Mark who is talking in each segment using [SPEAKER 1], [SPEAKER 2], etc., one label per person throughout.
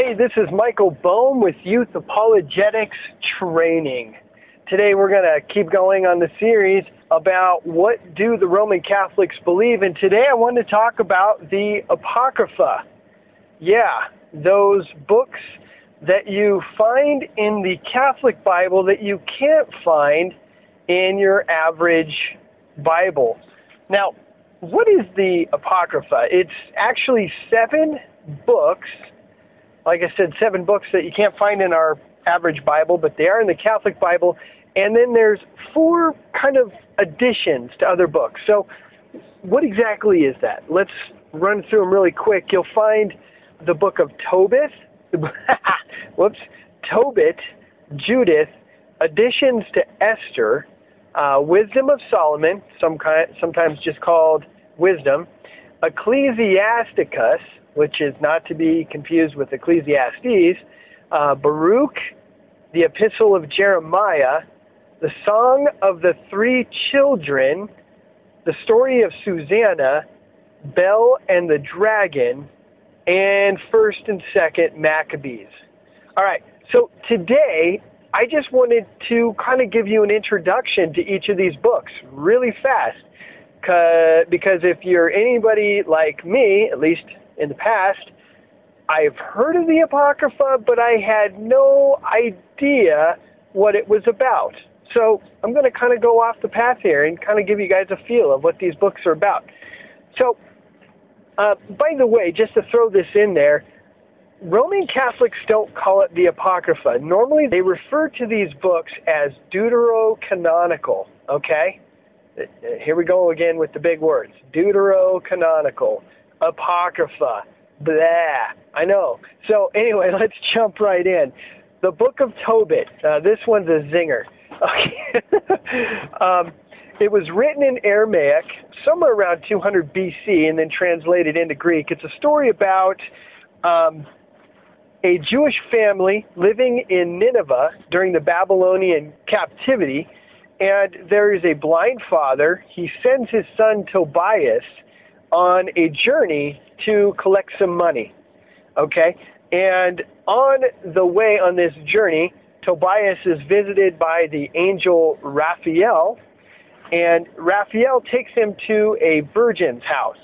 [SPEAKER 1] Hey, this is Michael Bohm with Youth Apologetics Training. Today we're going to keep going on the series about what do the Roman Catholics believe, and today I want to talk about the Apocrypha. Yeah, those books that you find in the Catholic Bible that you can't find in your average Bible. Now, what is the Apocrypha? It's actually 7 books. Like I said, 7 books that you can't find in our average Bible, but they are in the Catholic Bible. And then there's 4 kind of additions to other books. So what exactly is that? Let's run through them really quick. You'll find the book of Tobit, Tobit, Judith, additions to Esther, Wisdom of Solomon, sometimes just called Wisdom, Ecclesiasticus, which is not to be confused with Ecclesiastes, Baruch, the epistle of Jeremiah, the Song of the 3 Children, the story of Susanna, Bel and the Dragon, and 1st and 2nd Maccabees. All right, so today I just wanted to kind of give you an introduction to each of these books really fast, because if you're anybody like me, at least in the past, I've heard of the Apocrypha, but I had no idea what it was about. So I'm going to kind of go off the path here and kind of give you guys a feel of what these books are about. So, by the way, just to throw this in there, Roman Catholics don't call it the Apocrypha. Normally they refer to these books as deuterocanonical, okay? Here we go again with the big words. Deuterocanonical, Apocrypha, blah. I know. So anyway, let's jump right in. The book of Tobit. This one's a zinger. Okay. It was written in Aramaic somewhere around 200 BC and then translated into Greek. It's a story about a Jewish family living in Nineveh during the Babylonian captivity, and there is a blind father. He sends his son Tobias on a journey to collect some money, okay? And on the way on this journey, Tobias is visited by the angel Raphael, and Raphael takes him to a virgin's house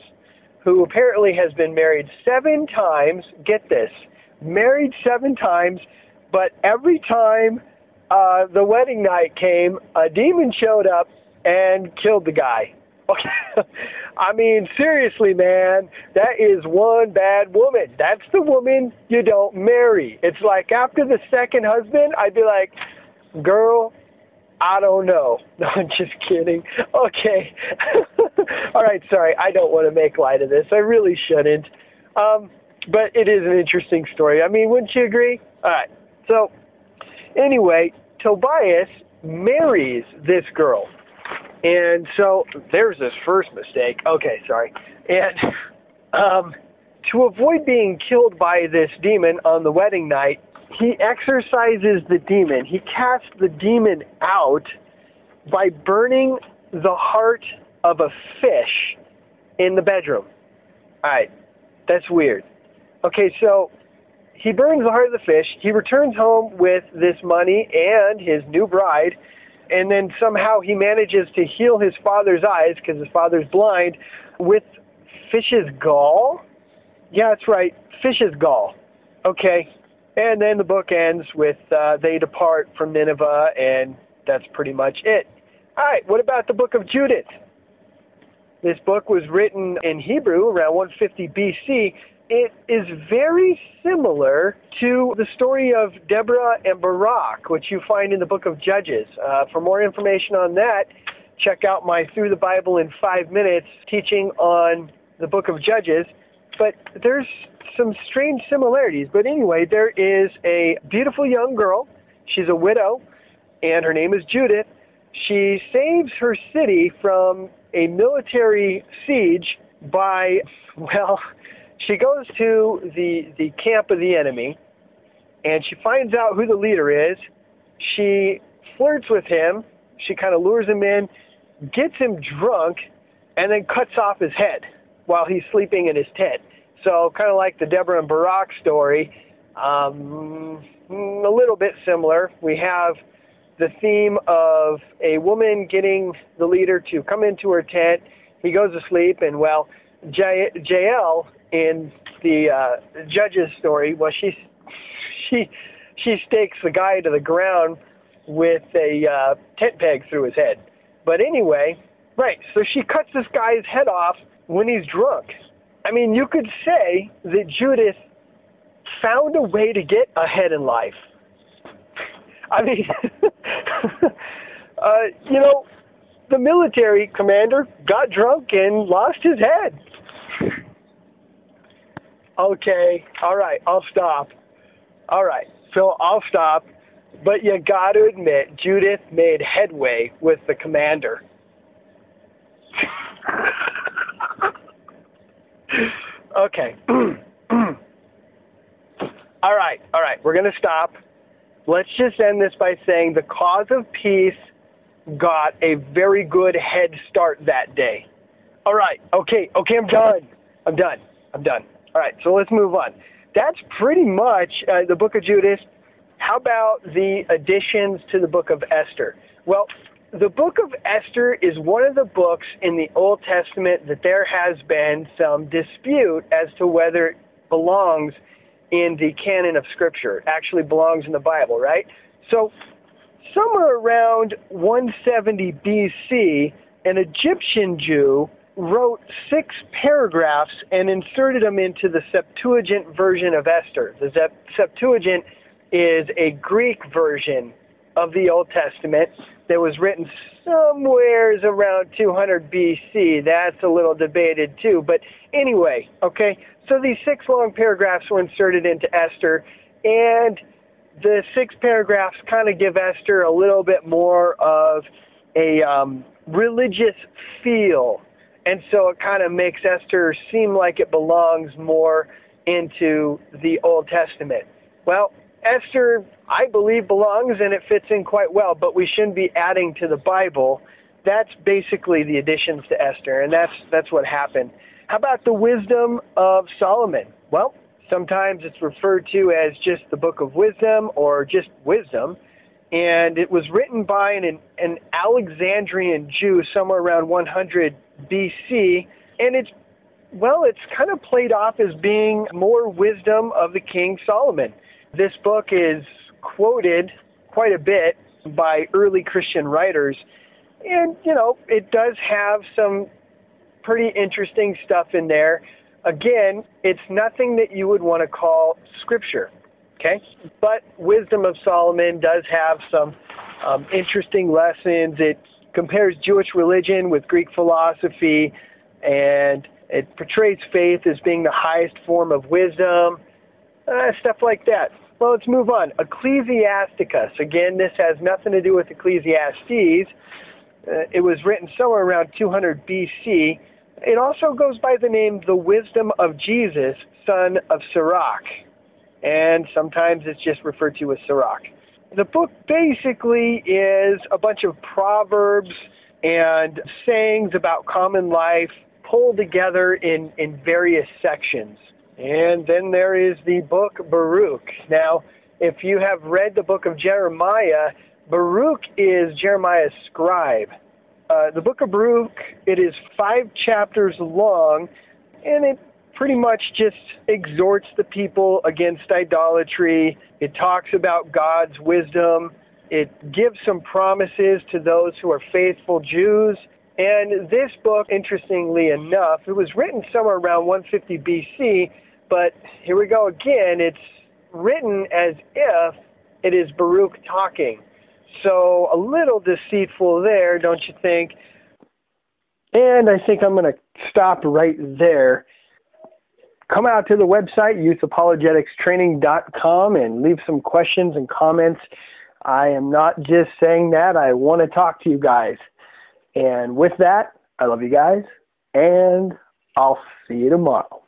[SPEAKER 1] who apparently has been married 7 times. Get this, married 7 times, but every time the wedding night came, a demon showed up and killed the guy. Okay. I mean, seriously, man, that is one bad woman. That's the woman you don't marry. It's like after the 2nd husband, I'd be like, girl, I don't know. No, I'm just kidding. Okay. All right, sorry. I don't want to make light of this. I really shouldn't. But it is an interesting story. I mean, wouldn't you agree? All right. So anyway, Tobias marries this girl. And so there's this first mistake. Okay, sorry. And to avoid being killed by this demon on the wedding night, he exorcises the demon. He casts the demon out by burning the heart of a fish in the bedroom. All right, that's weird. Okay, so he burns the heart of the fish. He returns home with this money and his new bride, and then somehow he manages to heal his father's eyes, because his father's blind, with fish's gall? Yeah, that's right, fish's gall. Okay, and then the book ends with they depart from Nineveh, and that's pretty much it. All right, what about the book of Judith? This book was written in Hebrew around 150 BC. It is very similar to the story of Deborah and Baruch, which you find in the book of Judges. For more information on that, check out my Through the Bible in 5 Minutes teaching on the book of Judges. But there's some strange similarities. But anyway, there is a beautiful young girl. She's a widow, and her name is Judith. She saves her city from a military siege by, well, she goes to the camp of the enemy, and she finds out who the leader is. She flirts with him. She kind of lures him in, gets him drunk, and then cuts off his head while he's sleeping in his tent. So kind of like the Deborah and Baruch story, A little bit similar. We have the theme of a woman getting the leader to come into her tent. He goes to sleep, and well, Jael in the Judge's story, well, she stakes the guy to the ground with a tent peg through his head. But anyway, right, so she cuts this guy's head off when he's drunk. I mean, you could say that Judith found a way to get ahead in life. I mean, the military commander got drunk and lost his head. Okay, all right, I'll stop. All right, Phil, I'll stop. But you got to admit, Judith made headway with the commander. Okay. All right, we're going to stop. Let's just end this by saying the cause of peace got a very good head start that day. All right, okay, I'm done. All right, so let's move on. That's pretty much the book of Judith. How about the additions to the book of Esther? Well, the book of Esther is one of the books in the Old Testament that there has been some dispute as to whether it belongs in the canon of Scripture. It actually belongs in the Bible, right? So somewhere around 170 BC, an Egyptian Jew wrote 6 paragraphs and inserted them into the Septuagint version of Esther. The Septuagint is a Greek version of the Old Testament that was written somewheres around 200 BC. That's a little debated too. But anyway, okay, so these 6 long paragraphs were inserted into Esther, and the 6 paragraphs kind of give Esther a little bit more of a religious feel. And so it kind of makes Esther seem like it belongs more into the Old Testament. Well, Esther, I believe, belongs, and it fits in quite well, but we shouldn't be adding to the Bible. That's basically the additions to Esther, and that's what happened. How about the wisdom of Solomon? Well, sometimes it's referred to as just the book of wisdom or just wisdom, and it was written by an Alexandrian Jew somewhere around 100 BC, and it's kind of played off as being more wisdom of the King Solomon. This book is quoted quite a bit by early Christian writers, and, it does have some pretty interesting stuff in there. Again, it's nothing that you would want to call Scripture, okay? But Wisdom of Solomon does have some interesting lessons. It compares Jewish religion with Greek philosophy, and it portrays faith as being the highest form of wisdom, stuff like that. Well, let's move on. Ecclesiasticus. Again, this has nothing to do with Ecclesiastes. It was written somewhere around 200 BC. It also goes by the name The Wisdom of Jesus, son of Sirach. And sometimes it's just referred to as Sirach. The book basically is a bunch of proverbs and sayings about common life pulled together in various sections. And then there is the book Baruch. Now, if you have read the book of Jeremiah, Baruch is Jeremiah's scribe. The book of Baruch, it is 5 chapters long, and it pretty much just exhorts the people against idolatry. It talks about God's wisdom. It gives some promises to those who are faithful Jews. And this book, interestingly enough, it was written somewhere around 150 BC, but here we go again. It's written as if it is Baruch talking. So a little deceitful there, don't you think? And I think I'm going to stop right there. Come out to the website, youthapologeticstraining.com, and leave some questions and comments. I am not just saying that. I want to talk to you guys. And with that, I love you guys, and I'll see you tomorrow.